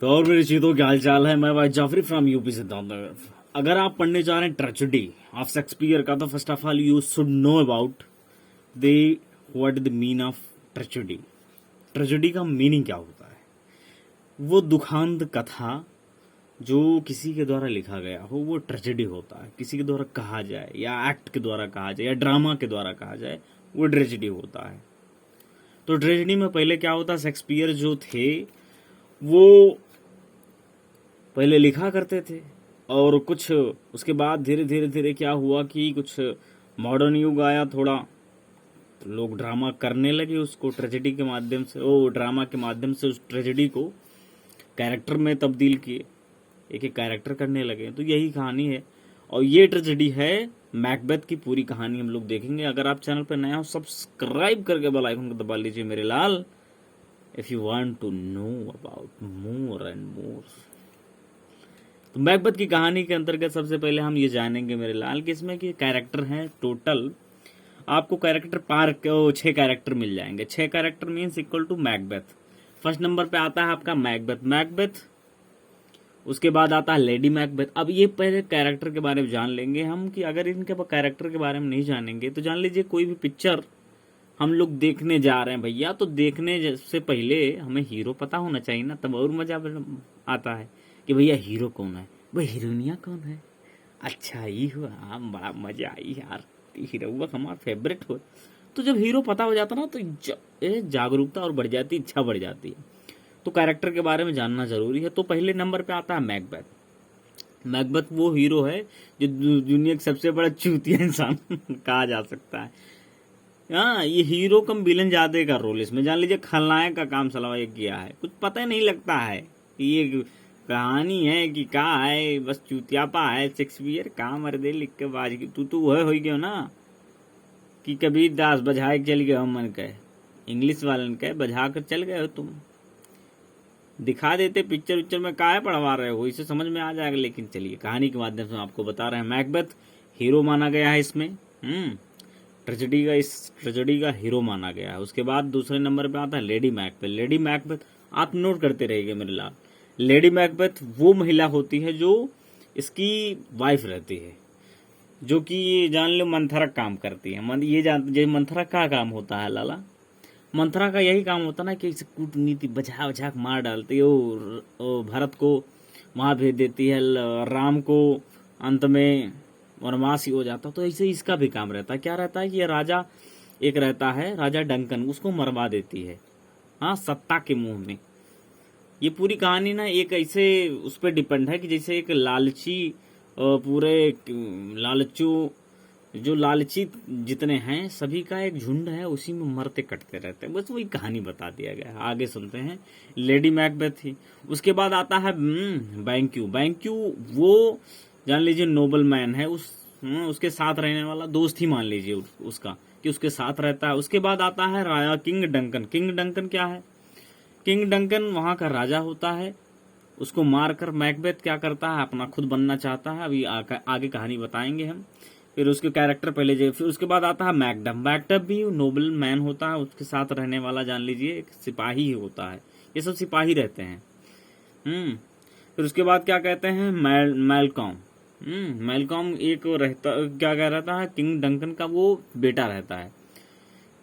तो और मेरी चीतों क्या हाल चाल है। मैं भाई जाफरी फ्रॉम यूपी सिद्धार्थनगर। अगर आप पढ़ने जा रहे हैं ट्रेजेडी ऑफ शेक्सपियर का, तो first of all you should know about the what the mean of tragedy. Tragedy का मीनिंग क्या होता है? वो दुखांत कथा जो किसी के द्वारा लिखा गया हो वो ट्रेजेडी होता है। किसी के द्वारा कहा जाए या एक्ट के द्वारा कहा जाए या ड्रामा के द्वारा कहा जाए वो ट्रेजेडी होता है। तो ट्रेजेडी में पहले क्या होता है, शेक्सपियर जो थे वो पहले लिखा करते थे और कुछ उसके बाद धीरे धीरे धीरे क्या हुआ कि कुछ मॉडर्न युग आया थोड़ा, तो लोग ड्रामा करने लगे उसको ट्रेजेडी के माध्यम से, वो ड्रामा के माध्यम से उस ट्रेजेडी को कैरेक्टर में तब्दील किए, एक एक कैरेक्टर करने लगे। तो यही कहानी है और ये ट्रेजेडी है मैकबेथ की पूरी कहानी हम लोग देखेंगे। अगर आप चैनल पर नया हो सब्सक्राइब करके बेल आइकन को दबा लीजिए मेरे लाल, if you want to know about more and more. तो मैकबेथ की कहानी के अंतर्गत सबसे पहले हम ये जानेंगे मेरे लाल कि इसमें कि कैरेक्टर हैं टोटल, आपको कैरेक्टर 6 कैरेक्टर मिल जाएंगे। 6 character means equal to Macbeth. First number पे आता है आपका मैकबेथ, उसके बाद आता है लेडी मैकबेथ। अब ये पहले कैरेक्टर के बारे में जान लेंगे हम कि अगर इनके कैरेक्टर के बारे में नहीं जानेंगे तो जान लीजिए कोई भी पिक्चर हम लोग देखने जा रहे हैं भैया, तो देखने से पहले हमें हीरो पता होना चाहिए ना, तब और मजा आता है कि भैया हीरो कौन है, भाई हीरोइनिया कौन है। अच्छा ये हुआ, बड़ा मजा आई यार, हीरो हमारा फेवरेट हो। तो जब हीरो पता हो जाता ना तो जागरूकता और बढ़ जाती, इच्छा बढ़ जाती है। तो कैरेक्टर के बारे में जानना जरूरी है। तो पहले नंबर पे आता है मैकबेथ वो हीरो है जो दुनिया का सबसे बड़ा चूतिया इंसान कहा जा सकता है। हाँ, ये हीरो कम विलन ज्यादा का रोल इसमें, जान लीजिए खलनायक का काम सलाह ये किया है। कुछ पता ही नहीं लगता है कि ये कहानी है कि का है, बस चूतियापा है। शेक्सपियर कहाँ मर्दे लिख के बाज की तू वह हो गयो ना कि कबीर दास बजाए के चल गए हो, मन कहे इंग्लिश वालन कहे बजा कर चल गए हो तुम। दिखा देते पिक्चर उच्चर में काहे पढ़वा रहे हो, इसे समझ में आ जाएगा। लेकिन चलिए कहानी के माध्यम से आपको बता रहे हैं। मैकबेथ हीरो माना गया है इसमें, ट्रेजेडी का हीरो माना गया है। उसके बाद दूसरे नंबर पे आता है लेडी मैकबेथ आप नोट करते रहिएगा मेरे लाल। लेडी मैकबेथ वो महिला होती है जो इसकी वाइफ रहती है, जो कि जान लो मंथरक काम करती है। ये मंथरक का काम होता है लाला, मंथरा का यही काम होता ना कि कूटनीति बजा बजा मार डालती है। वो भरत को वहां भेज देती है, राम को अंत में वनवास ही हो जाता। तो ऐसे इसका भी काम रहता है। क्या रहता है कि ये राजा एक रहता है, राजा डंकन, उसको मरवा देती है, हाँ, सत्ता के मुंह में। ये पूरी कहानी ना एक ऐसे उस पर डिपेंड है कि जैसे एक लालची पूरे लालचू जो लालची जितने हैं सभी का एक झुंड है, उसी में मरते कटते रहते हैं। बस वही कहानी बता दिया गया है। आगे सुनते हैं। लेडी मैकबेथ थी। उसके बाद आता है बैंक्यू वो जान लीजिए नोबल मैन है, उसके साथ रहने वाला दोस्त ही मान लीजिए उसका कि उसके साथ रहता है। उसके बाद आता है राजा किंग डंकन क्या है? किंग डंकन वहां का राजा होता है। उसको मारकर मैकबेथ क्या करता है, अपना खुद बनना चाहता है। अभी आगे कहानी बताएंगे हम। फिर उसके कैरेक्टर पहले जो, फिर उसके बाद आता है मैकडफ भी नोबल मैन होता है, उसके साथ रहने वाला जान लीजिए एक सिपाही ही होता है। ये सब सिपाही रहते हैं। फिर उसके बाद क्या कहते हैं, मैलकॉम एक रहता, क्या कह रहता है, किंग डंकन का वो बेटा रहता है।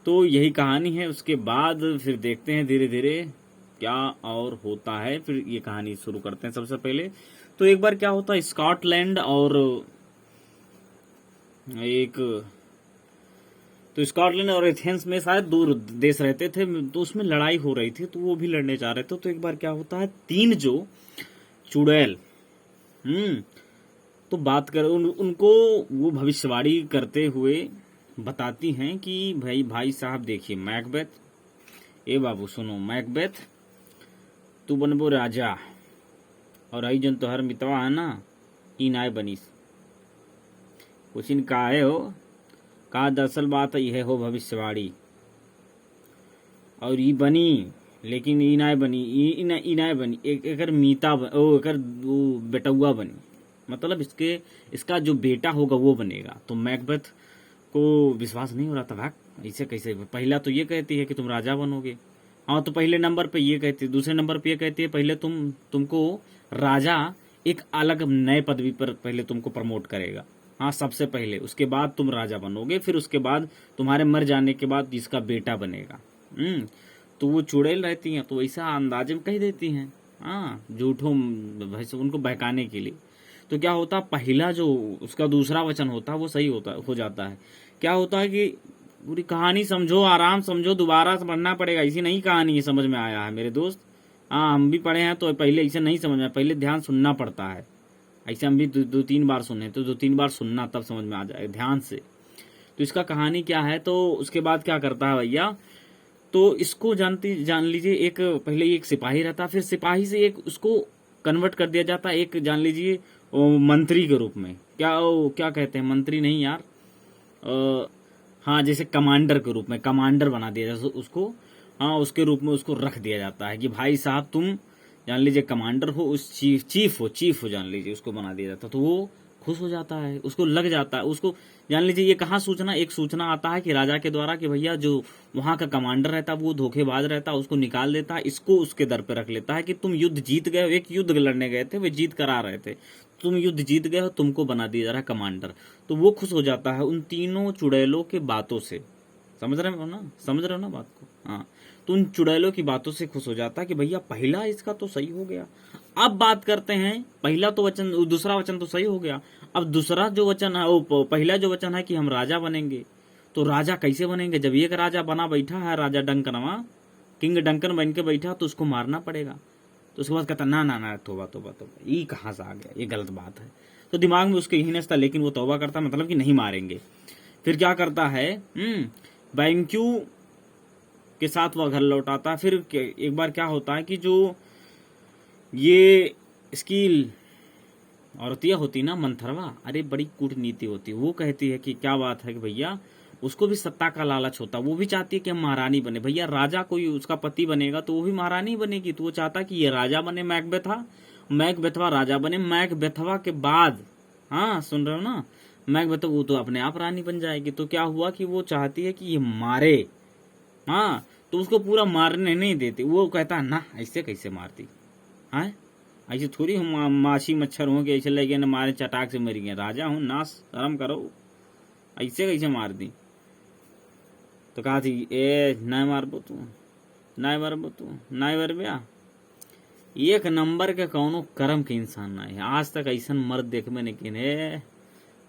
तो यही कहानी है। उसके बाद फिर देखते हैं धीरे धीरे क्या और होता है। फिर ये कहानी शुरू करते हैं। सबसे पहले तो एक बार क्या होता है, स्कॉटलैंड और स्कॉटलैंड और एथेंस में शायद 2 देश रहते थे, तो उसमें लड़ाई हो रही थी, तो वो भी लड़ने जा रहे थे। तो एक बार क्या होता है, 3 जो चुड़ैल तो बात कर उनको वो भविष्यवाणी करते हुए बताती हैं कि भाई साहब देखिए मैकबेथ, ए बाबू सुनो मैकबेथ, तू बनबो राजा और आई जन तोहर मितवा है ना, ई नाय बनीस कुछ इन काहे हो का। दरअसल बात यह हो भविष्यवाणी और ई बनी, लेकिन ई नाय बनी, ई नाय बनी, एकर मीता एकर बेटुआ बनी, मतलब इसका जो बेटा होगा वो बनेगा। तो मैकबेथ को विश्वास नहीं हो रहा था, भाग ऐसे कैसे। पहला तो ये कहती है कि तुम राजा बनोगे, हाँ, तो पहले नंबर पे ये कहती है, दूसरे नंबर पे ये कहती है पहले तुमको राजा एक अलग नए पदवी पर पहले तुमको प्रमोट करेगा। हाँ, सबसे पहले, उसके बाद तुम राजा बनोगे, फिर उसके बाद तुम्हारे मर जाने के बाद इसका बेटा बनेगा। तो वो चुड़ैल रहती हैं, तो ऐसा अंदाजे में कह देती हैं, हाँ, झूठों वैसे उनको बहकाने के लिए। तो क्या होता, पहला जो उसका दूसरा वचन होता है वो सही होता हो जाता है। क्या होता है कि पूरी कहानी समझो, आराम समझो, दोबारा पढ़ना पड़ेगा, ऐसी नहीं कहानी है, समझ में आया है मेरे दोस्त। हाँ, हम भी पढ़े हैं तो पहले ऐसे नहीं समझ में, पहले ध्यान सुनना पड़ता है। ऐसे हम भी दो तीन बार सुने, तो 2-3 बार सुनना, तब समझ में आ जाए ध्यान से। तो इसका कहानी क्या है, तो उसके बाद क्या करता है भैया, तो इसको जान लीजिए, एक पहले एक सिपाही रहता, फिर सिपाही से एक उसको कन्वर्ट कर दिया जाता है एक, जान लीजिए, मंत्री के रूप में। क्या कहते हैं, मंत्री नहीं यार, हाँ, जैसे कमांडर के रूप में, कमांडर बना दिया जाता उसको। हाँ, उसके रूप में उसको रख दिया जाता है कि भाई साहब तुम जान लीजिए कमांडर हो, उस चीफ हो जान लीजिए, उसको बना दिया जाता। तो वो खुश हो जाता है, उसको लग जाता है, उसको जान लीजिए ये कहाँ सूचना, एक सूचना आता है कि राजा के द्वारा कि भैया जो वहां का कमांडर रहता है वो धोखेबाज रहता है, उसको निकाल देता है, इसको उसके दर पे रख लेता है कि तुम युद्ध जीत गए हो, एक युद्ध लड़ने गए थे, वे जीत कर आ रहे थे, तुम युद्ध जीत गए हो, तुमको बना दिया जा रहा है कमांडर। तो वो खुश हो जाता है उन तीनों चुड़ैलों के बातों से, समझ रहे हो ना बात को। हाँ, तो उन चुड़ैलों की बातों से खुश हो जाता है कि भैया पहला इसका तो सही हो गया। अब बात करते हैं, पहला तो वचन, दूसरा वचन तो सही हो गया, अब दूसरा जो वचन है, वो पहला जो वचन है कि हम राजा बनेंगे, तो राजा कैसे बनेंगे, जब एक राजा बना बैठा है, राजा डंकनवा, किंग डंकन बन के बैठा, तो उसको मारना पड़ेगा। तो उसके बाद कहता ना ना ना, तोबा तोबा तोबा, ये कहाँ से आ गया, ये गलत बात है। तो दिमाग में उसके यही नचता, लेकिन वो तौबा करता, मतलब कि नहीं मारेंगे। फिर क्या करता है, बैंक्यू के साथ वह घर लौटाता। फिर एक बार क्या होता है कि जो ये इसकी औरतिया होती ना, मंथरवा, अरे बड़ी कूटनीति होती, वो कहती है कि क्या बात है कि भैया उसको भी सत्ता का लालच होता, वो भी चाहती है कि हम महारानी बने। भैया राजा कोई उसका पति बनेगा तो वो भी महारानी बनेगी, तो वो चाहता कि ये राजा बने, मैकबेथवा राजा बने, मैकबेथवा के बाद, हाँ सुन रहे हो ना, मैकबेथवा वो तो अपने आप रानी बन जाएगी। तो क्या हुआ कि वो चाहती है कि ये मारे, हाँ, तो उसको पूरा मारने नहीं देती, वो कहता है ना ऐसे कैसे मारती, हाँ ऐसे थोड़ी हम माछी मच्छर हों कि ऐसे लगे ना मारे चटाक से मर गए, राजा हूँ ना, शर्म करो, ऐसे कैसे मार दी। तो कहा थी ए ना मारबो तू, ना मरबो तू, ना मरबिया, एक नंबर के कौनो कर्म के इंसान ना है, आज तक ऐसा मर्द देख में लेकिन है,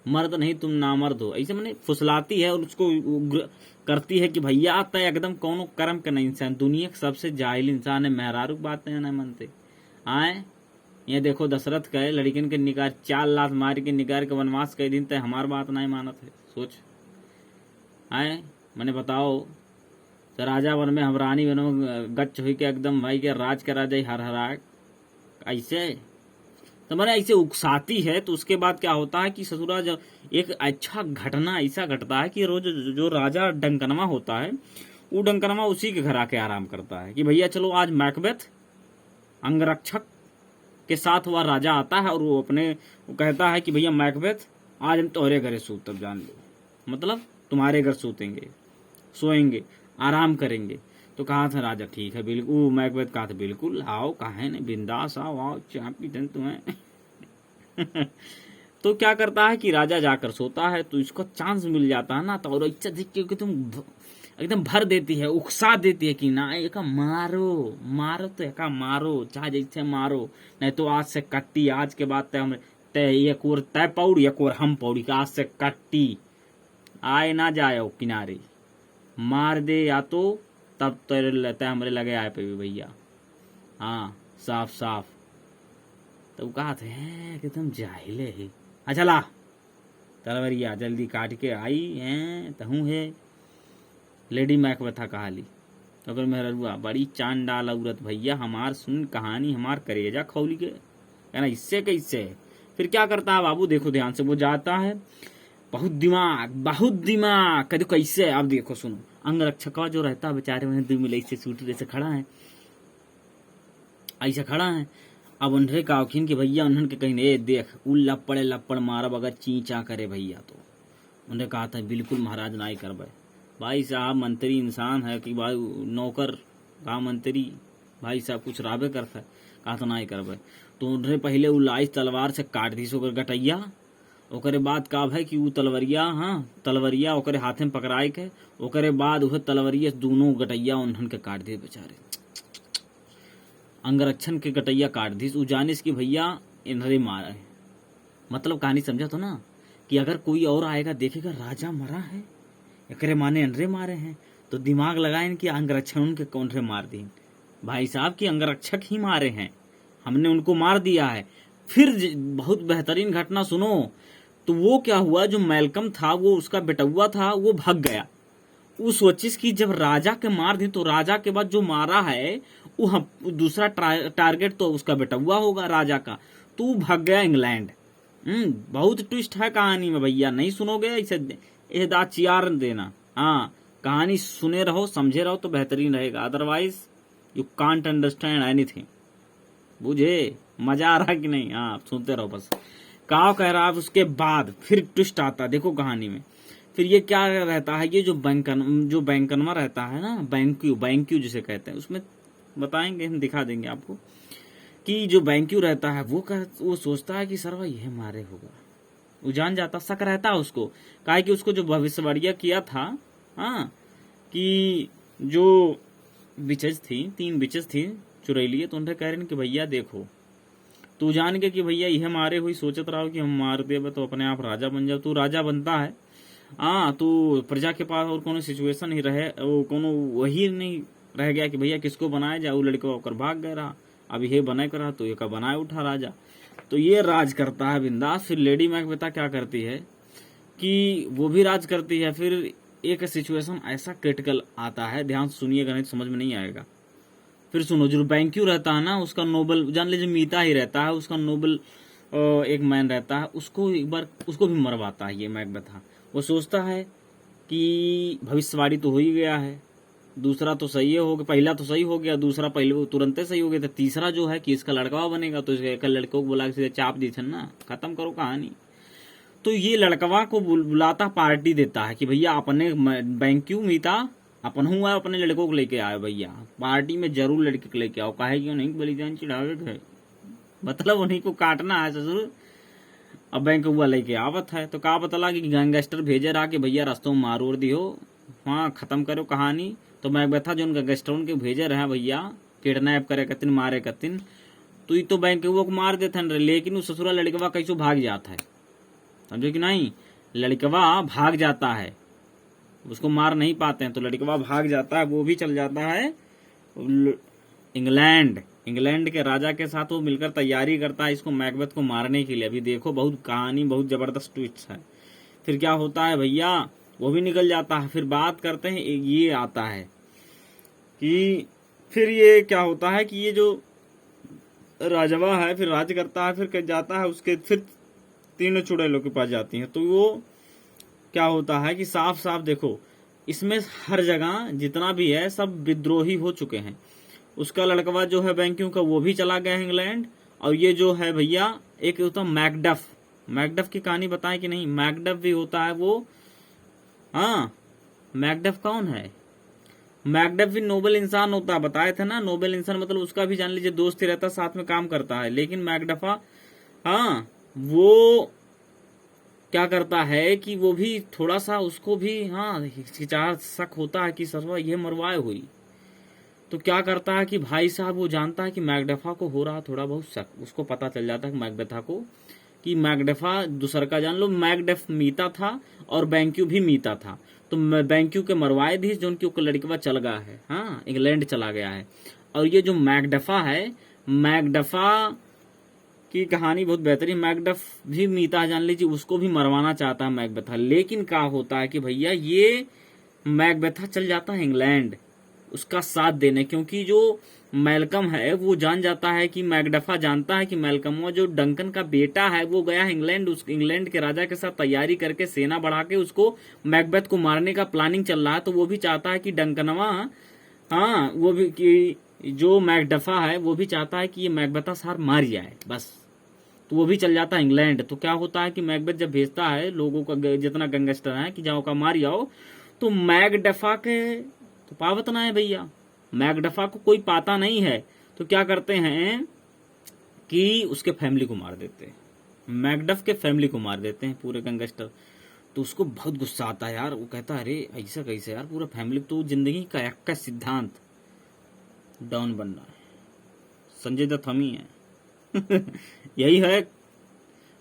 मर्द नहीं तुम नामर्द हो, ऐसे मैंने फुसलाती है और उसको करती है कि भैया तय एकदम कौनो कर्म का नहीं इंसान, दुनिया का सबसे जाहिल इंसान है, मेहरारू बात नहीं मनते आए। ये देखो दशरथ कहे लड़किन के निकार 4 लाख मार के निकार के वनवास कई दिन तय हमार बात नहीं मानत है, सोच आए, मैंने बताओ तो राजा वन में हम रानी बनो गच्छ हुई के एकदम भाई के राज के राजा हर हरा ऐसे, तो मैंने ऐसे उकसाती है। तो उसके बाद क्या होता है कि ससुरा जब एक अच्छा घटना ऐसा घटता है कि रोज जो राजा डंकनवा होता है, वो डंकनवा उसी के घर आके आराम करता है कि भैया चलो आज मैकबेथ अंगरक्षक के साथ वह राजा आता है और वो कहता है कि भैया मैकबेथ आज हम तुम्हारे घर सूत, तब जान लो, मतलब तुम्हारे घर सोतेंगे, सोएंगे, आराम करेंगे। तो कहा था राजा ठीक है बिल्कुल, मैकबेथ कहा था बिल्कुल आओ, कहा नहीं बिंदास आओ, आओ चाय पीते तुम्हें। तो क्या करता है कि राजा जाकर सोता है, तो इसको चांस मिल जाता है ना, तो और इच्छा देख के तुम एकदम भर देती है, उकसा देती है कि ना एक मारो मारो, तो एक मारो, चाहे जैसे मारो, नहीं तो आज से कट्टी, आज के बाद तय एक और तय पौड़ी, एक और हम पौड़ी, आज से कट्टी, आए ना जाओ किनारे, मार दे या तो तब तेरे लेता है, हमरे लगे आए पे भी भैया, हाँ साफ साफ। तो कहा थे कि तुम जाहिले है, अच्छा ला तलवरिया जल्दी काट के आई है, तहू है लेडी मैकबेथा कहाली। तो फिर मेहरुआ बड़ी चांद डाल औरत भैया, हमार सुन कहानी, हमार करेजा खौली के, कहना इससे कैसे। फिर क्या करता है बाबू, देखो ध्यान से, वो जाता है, बहुत दिमाग कदू कैसे, अब देखो सुनो, अंगरक्षक जो रहता है बेचारे उन्हें 2 मिले से सूट जैसे खड़ा है, ऐसे खड़ा है। अब उन्हें काखिन कि भैया उन्होंने के कहीं ए देख उ लपड़ मारब अगर चींचा करे भैया, तो उन्हें कहा था बिल्कुल महाराज ना ही करबे। भाई साहब मंत्री इंसान है कि भाई नौकर गाँव मंत्री भाई साहब कुछ राबे करता है, कहा तो नहीं करबे। तो उन्हें पहले उ लाइस तलवार से काट दी ओकर गटैया, ओकरे बाद का भाई कि उ तलवरिया, हाँ तलवरिया ओकरे हाथे में पकड़ाए के, ओकरे बाद वह तलवरिया दोनों गटैया उन्हन के काट दिए बेचारे, अंगरक्षण के गटैया काट दी। उ जानिस कि भैया इन्हरे मारा है। मतलब कहानी समझा तो ना, कि अगर कोई और आएगा देखेगा राजा मरा है, एकरे माने अनरे मारे हैं, तो दिमाग लगाए कि अंगरक्षण उनके कौन मार दी। भाई साहब की अंगरक्षक ही मारे हैं, हमने उनको मार दिया है। फिर बहुत बेहतरीन घटना सुनो, तो वो क्या हुआ, जो मैल्कम था वो उसका बेटुआ था, वो भाग गया। वो सोचिस कि जब राजा के मार दी तो राजा के बाद जो मारा है वो दूसरा टारगेट तो उसका बेटुआ होगा राजा का, तो वो भाग गया इंग्लैंड। बहुत ट्विस्ट है कहानी में भैया, नहीं सुनोगे ऐसे दांत चियार देना। हाँ, कहानी सुने रहो समझे रहो तो बेहतरीन रहेगा, otherwise you can't understand anything. बुझे मजा आ रहा कि नहीं? हाँ सुनते रहो बस। काव कह रहा है उसके बाद फिर ट्विस्ट आता है देखो कहानी में। फिर ये क्या रहता है, ये जो बैंकनवा रहता है ना, बैंक्यू जिसे कहते हैं, उसमें बताएंगे हम, दिखा देंगे आपको कि जो बैंक्यू रहता है वो सोचता है कि सरवा यह मारे होगा, वो जान जाता, शक रहता है उसको, काहे कि उसको जो भविष्यवाणियां किया था, हाँ कि जो बिचेज थी, 3 बिचेज थी चुरैलिए, तो उन्हें कह रहे हैं कि भैया देखो तू जान के कि भैया यह मारे हुई सोचत रहो कि हम मार देवे तो अपने आप राजा बन जाओ। तू राजा बनता है, हाँ तू प्रजा के पास और कोनो सिचुएशन ही रहे, वो कोनो वही नहीं रह गया कि भैया किसको बनाया जाए, वो लड़का होकर भाग गया रहा, अब ये बनाए करा तो ये का बनाए उठा राजा। तो ये राज करता है बिंदास। फिर लेडी मैकबेथ क्या करती है कि वो भी राज करती है। फिर एक सिचुएशन ऐसा क्रिटिकल आता है, ध्यान से सुनिएगा नहीं तो समझ में नहीं आएगा। फिर सुनो, जो बैंक्यू रहता है ना, उसका नोबल, जान लीजिए मीता ही रहता है, उसका नोबल एक मैन रहता है, उसको एक बार उसको भी मरवाता है ये मैकबेथ। वो सोचता है कि भविष्यवाणी तो हो ही गया है, दूसरा तो सही हो गया, पहला तो सही हो गया, दूसरा पहले तुरंत सही हो गया, तो तीसरा जो है कि इसका लड़का बनेगा, तो इसका लड़कों को बुला के चाप दी थी ना, खत्म करो कहानी। तो ये लड़कवा को बुलाता, पार्टी देता है कि भैया अपने बैंक्यू मीता अपन हुआ अपने लड़कों को लेके आए भैया, पार्टी में जरूर लड़के को लेके आओ, काहे क्यों नहीं बलिदान चढ़ावे थे, मतलब उन्हीं को काटना है ससुर। अब बैंक हुआ लेके आवत है, तो का बतला कि गैंगस्टर भेजे रहा कि भैया रास्तों में मार उड़ दियो, हाँ खत्म करो कहानी। तो मैकबेथ जो गैंगस्टर उनके भेजे रहे भैया किडनैप करे कतिन मारे कतिन, तो ये तो बैंक को मार देते, लेकिन उस ससुरा लड़कवा कैसो भाग जाता है, समझो कि नहीं, लड़कवा भाग जाता है, उसको मार नहीं पाते हैं, तो लड़कवा भाग जाता है, वो भी चल जाता है इंग्लैंड के राजा के साथ, वो मिलकर तैयारी करता है इसको मैकबेथ को मारने के लिए। अभी देखो बहुत कहानी बहुत जबरदस्त ट्विस्ट है। फिर क्या होता है भैया, वो भी निकल जाता है। फिर बात करते हैं, ये आता है कि फिर ये क्या होता है कि ये जो राजवा है फिर राज करता है, फिर जाता है उसके, फिर 3 चुड़ैलों के पास जाती हैं। तो वो क्या होता है कि साफ साफ देखो, इसमें हर जगह जितना भी है सब विद्रोही हो चुके हैं। उसका लड़कवा जो है बैंक्यू का, वो भी चला गया इंग्लैंड। और ये जो है भैया एक होता मैकडफ की कहानी बताएं कि नहीं, मैकडफ भी होता है वो, हाँ मैकडफ कौन है, मैकडफ भी नोबल इंसान होता है, बताए थे ना, नोबल इंसान मतलब उसका भी जान लीजिए दोस्त ही रहता, साथ में काम करता है। लेकिन मैकडफा, हाँ वो क्या करता है कि वो भी थोड़ा सा उसको भी, हाँ हिचकिचाहट शक होता है कि सरवा ये मरवाए हुई। तो क्या करता है कि भाई साहब वो जानता है कि मैकडफा को हो रहा थोड़ा बहुत शक, उसको पता चल जाता है मैकबेथ को कि मैकडफा दूसर का, जान लो मैकडफ मीता था और बैंक्यू भी मीता था, तो बैंक्यू के मरवाए दी जो उनकी लड़कवा चल गया है, हाँ इंग्लैंड चला गया है। और ये जो मैकडफा है, मैकडफा की कहानी बहुत बेहतरीन, मैकडफ भी मीता जान लीजिए, उसको भी मरवाना चाहता है मैकबेथ। लेकिन क्या होता है कि भैया ये मैकबेथ चल जाता है इंग्लैंड उसका साथ देने, क्योंकि जो मैल्कम है वो जान जाता है कि मैकडफा जानता है कि मैल्कम जो डंकन का बेटा है वो गया इंग्लैंड, उस इंग्लैंड के राजा के साथ तैयारी करके सेना बढ़ा के उसको मैकबेथ को मारने का प्लानिंग चल रहा है। तो वो भी चाहता है कि डंकनवा, हाँ वो भी कि जो मैकडफा है वो भी चाहता है कि ये मैकबेथ सार मार जाए बस, तो वो भी चल जाता है इंग्लैंड। तो क्या होता है कि मैकबेथ जब भेजता है लोगों का, जितना गैंगस्टर है कि जाओ का मार जाओ, तो मैकडफा के तो पावत ना है भैया, मैकडफा को कोई पाता नहीं है तो क्या करते हैं कि उसके फैमिली को मार देते हैं, मैकडफ के फैमिली को मार देते हैं पूरे गैंगस्टर। तो उसको बहुत गुस्सा आता है यार, वो कहता है अरे ऐसा कैसे यार, पूरा फैमिली, तो जिंदगी का एक का सिद्धांत डॉन बनना है, संजय दत्त हम ही है यही है।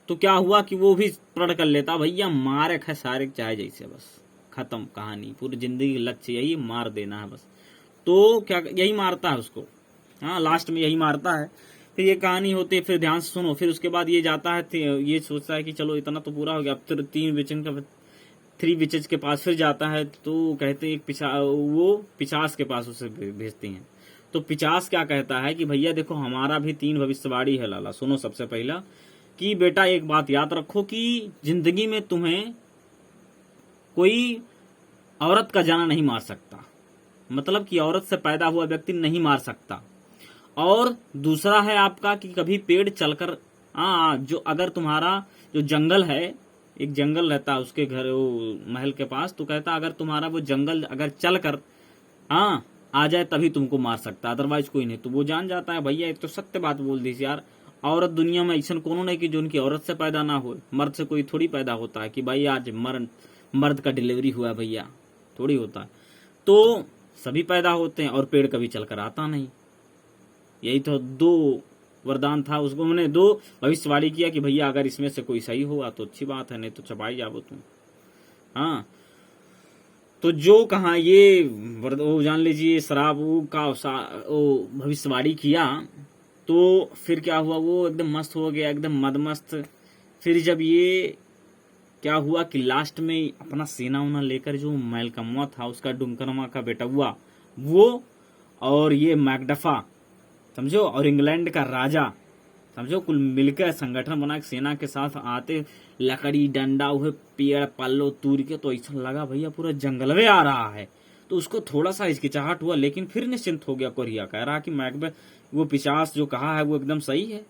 तो क्या हुआ कि वो भी प्रण कर लेता, भैया मारे खा सारे चाहे जैसे, बस खत्म कहानी, पूरी जिंदगी लक्ष्य यही मार देना है बस। तो क्या यही मारता है उसको, हाँ लास्ट में यही मारता है। फिर ये कहानी होती है, फिर ध्यान से सुनो। फिर उसके बाद ये जाता है, ये सोचता है कि चलो इतना तो पूरा हो गया, अब तो 3 विचेज के पास फिर जाता है। तो कहते हैं वो पिशाच के पास उसे भेजती हैं। तो पिशाच क्या कहता है कि भैया देखो हमारा भी 3 भविष्यवाणी है लाला, सुनो। सबसे पहला कि बेटा एक बात याद रखो कि जिंदगी में तुम्हें कोई औरत का जाना नहीं मार सकता, मतलब कि औरत से पैदा हुआ व्यक्ति नहीं मार सकता। और दूसरा है आपका कि कभी पेड़ चलकर जो अगर तुम्हारा जो जंगल है, एक जंगल रहता है उसके घर वो महल के पास, तो कहता अगर तुम्हारा वो जंगल अगर चलकर आ जाए तभी तुमको मार सकता, अदरवाइज कोई नहीं। तो वो जान जाता है भैया एक तो सत्य बात बोल दी यार, औरत दुनिया में ऐसा कोनो नहीं कि जो उनकी औरत से पैदा ना हो, मर्द से कोई थोड़ी पैदा होता है कि भाई आज मर्द का डिलीवरी हुआ है भैया, थोड़ी होता है। तो सभी पैदा होते हैं और पेड़ कभी चलकर आता नहीं। यही तो 2 वरदान था उसको, मैंने 2 भविष्यवाणी किया कि भैया अगर इसमें से कोई सही हुआ तो अच्छी बात है, नहीं तो चबाई जाओ तुम। हाँ तो जो कहा ये वो जान लीजिए शराब का वो भविष्यवाणी किया, तो फिर क्या हुआ, वो एकदम मस्त हो गया, एकदम मदमस्त। फिर जब ये क्या हुआ कि लास्ट में अपना सेना उना लेकर जो मैलकम्मा था उसका डुमकरमा का बेटा हुआ वो, और ये मैकडफा समझो, और इंग्लैंड का राजा समझो, कुल मिलकर संगठन बना के सेना के साथ आते, लकड़ी डंडा हुए पेड़ पल्लो तूर के, तो ऐसा लगा भैया पूरा जंगल में आ रहा है। तो उसको थोड़ा सा हिचकिचाहट हुआ, लेकिन फिर निश्चिंत हो गया कोरिया, कह रहा कि मैकबेथ वो पिशाच जो कहा है वो एकदम सही है,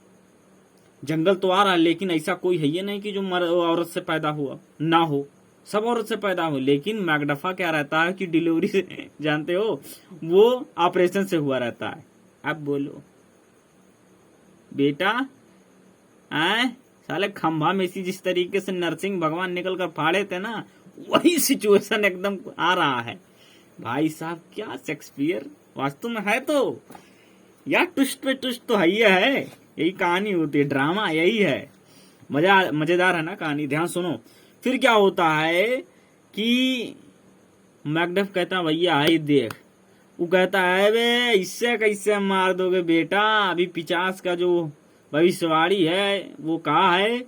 जंगल तो आ रहा है लेकिन ऐसा कोई है ये नहीं कि जो औरत से पैदा हुआ ना हो, सब औरत से पैदा हो। लेकिन मैकडफा क्या रहता है कि डिलीवरी से जानते हो, वो ऑपरेशन से हुआ रहता है। अब बोलो बेटा, साले खंभा में से जिस तरीके से नरसिंह भगवान निकल कर फाड़े थे ना, वही सिचुएशन एकदम आ रहा है भाई साहब। क्या शेक्सपियर वास्तव में है, तो यार ट्विस्ट पे ट्विस्ट तो है, यही कहानी होती है, ड्रामा यही है, मजेदार है ना कहानी। ध्यान सुनो। फिर क्या होता है कि मैकडफ कहता भैया आई देख, वो कहता है वे इससे कैसे मार दोगे बेटा, अभी पिशाच का जो भविष्यवाणी है वो कहा है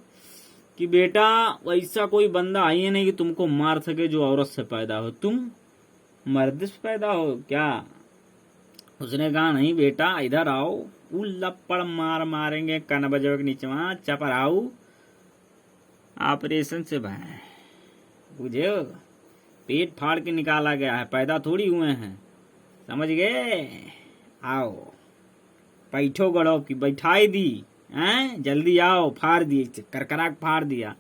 कि बेटा वैसा कोई बंदा है नहीं कि तुमको मार सके जो औरत से पैदा हो, तुम मर्द से पैदा हो क्या। उसने कहा नहीं बेटा इधर आओ, लपड़ मारेंगे कन बजो के नीचे वहां चपराऊ ऑपरेशन से बुझे, पेट फाड़ के निकाला गया है, पैदा थोड़ी हुए हैं, समझ गए। आओ बैठो गड़ो की बैठाई दी हैं, जल्दी आओ, फाड़ दिए, करकरा फाड़ दिया,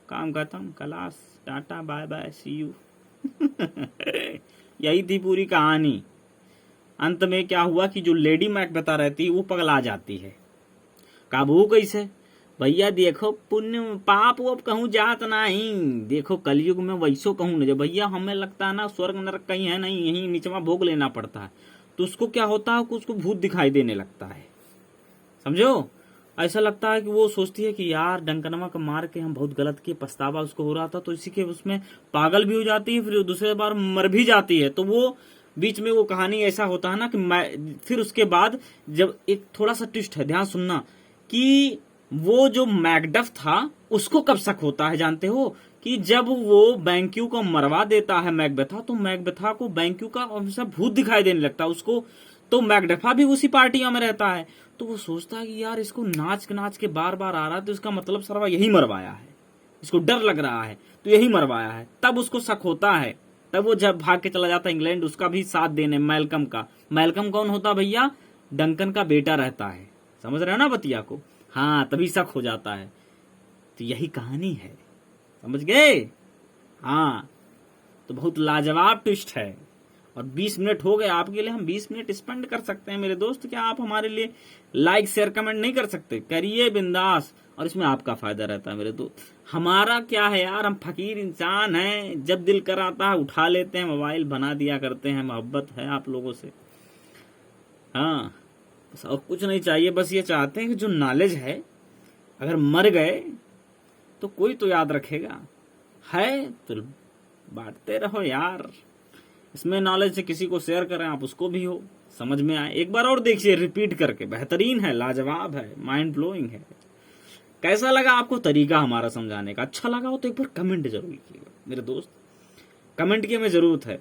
काम खत्म, class tata bye bye see you यही थी पूरी कहानी। अंत में क्या हुआ कि जो लेडी मैकबेथ रहती वो पगला जाती है, काबू कैसे भैया देखो पुण्य पाप वो कहूँ जात नहीं, देखो कलयुग में वैसो कहूँ न, जब भैया हमें लगता है ना स्वर्ग नरक कहीं है नहीं, यहीं नीचवा भोग लेना पड़ता है, तो उसको क्या होता है कि उसको भूत दिखाई देने लगता है, समझो। ऐसा लगता है कि वो सोचती है कि यार डंकनमा को मार के हम बहुत गलत किए, पछतावा उसको हो रहा था, तो इसी के उसमें पागल भी हो जाती है, फिर दूसरे बार मर भी जाती है। तो वो बीच में वो कहानी ऐसा होता है ना कि फिर उसके बाद जब एक थोड़ा सा ट्विस्ट है, ध्यान सुनना, कि वो जो मैकडफ था उसको कब शक होता है जानते हो, कि जब वो बैंक्यू को मरवा देता है मैकबेथा, तो मैकबेथा को बैंक्यू का भूत दिखाई देने लगता है उसको, तो मैकडफा भी उसी पार्टियों में रहता है। तो वो सोचता है कि यार इसको नाच के बार बार आ रहा है, तो इसका मतलब सरवा यही मरवाया है, इसको डर लग रहा है तो यही मरवाया है। तब उसको शक होता है, तब वो जब भाग के चला जाता है इंग्लैंड उसका भी साथ देने मैलकम का। मैलकम कौन होता भैया, डंकन का बेटा रहता है, समझ रहे हो ना बतिया को, हाँ तभी शक हो जाता है। तो यही कहानी है, समझ गए। हाँ तो बहुत लाजवाब ट्विस्ट है, और 20 मिनट हो गए आपके लिए, हम 20 मिनट स्पेंड कर सकते हैं मेरे दोस्त। क्या आप हमारे लिए लाइक शेयर कमेंट नहीं कर सकते? करिए बिंदास, और इसमें आपका फायदा रहता है मेरे दोस्त। हमारा क्या है यार, हम फकीर इंसान हैं, जब दिल कराता है उठा लेते हैं मोबाइल, बना दिया करते हैं। मोहब्बत है आप लोगों से, हाँ, बस और कुछ नहीं चाहिए। बस ये चाहते हैं कि जो नॉलेज है, अगर मर गए तो कोई तो याद रखेगा, है तो बांटते रहो यार। इसमें नॉलेज से किसी को शेयर करें, आप उसको भी हो समझ में आए। एक बार और देखिए रिपीट करके, बेहतरीन है, लाजवाब है, माइंड ब्लोइंग है। कैसा लगा आपको तरीका हमारा समझाने का? अच्छा लगा हो तो एक बार कमेंट जरूर कीजिएगा मेरे दोस्त, कमेंट की हमें जरूरत है।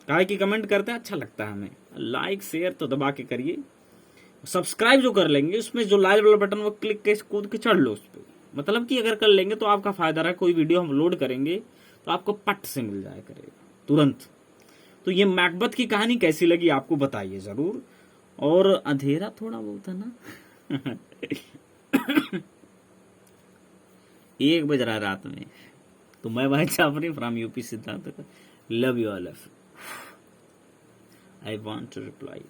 काहे कि कमेंट करते हैं अच्छा लगता है हमें। लाइक शेयर तो दबा के करिए, सब्सक्राइब जो कर लेंगे उसमें जो लाल वाला बटन वो क्लिक के कूद के चढ़ लो उस पर, मतलब कि अगर कर लेंगे तो आपका फायदा रहा। कोई वीडियो हम लोड करेंगे तो आपको पट से मिल जाया करेगा तुरंत। तो ये मैकबथ की कहानी कैसी लगी आपको बताइए जरूर। और अंधेरा थोड़ा बहुत है ना 1 बज रहा है रात में, तो मैं भाई Chapri from UP Siddharth, love you all of, I want to reply.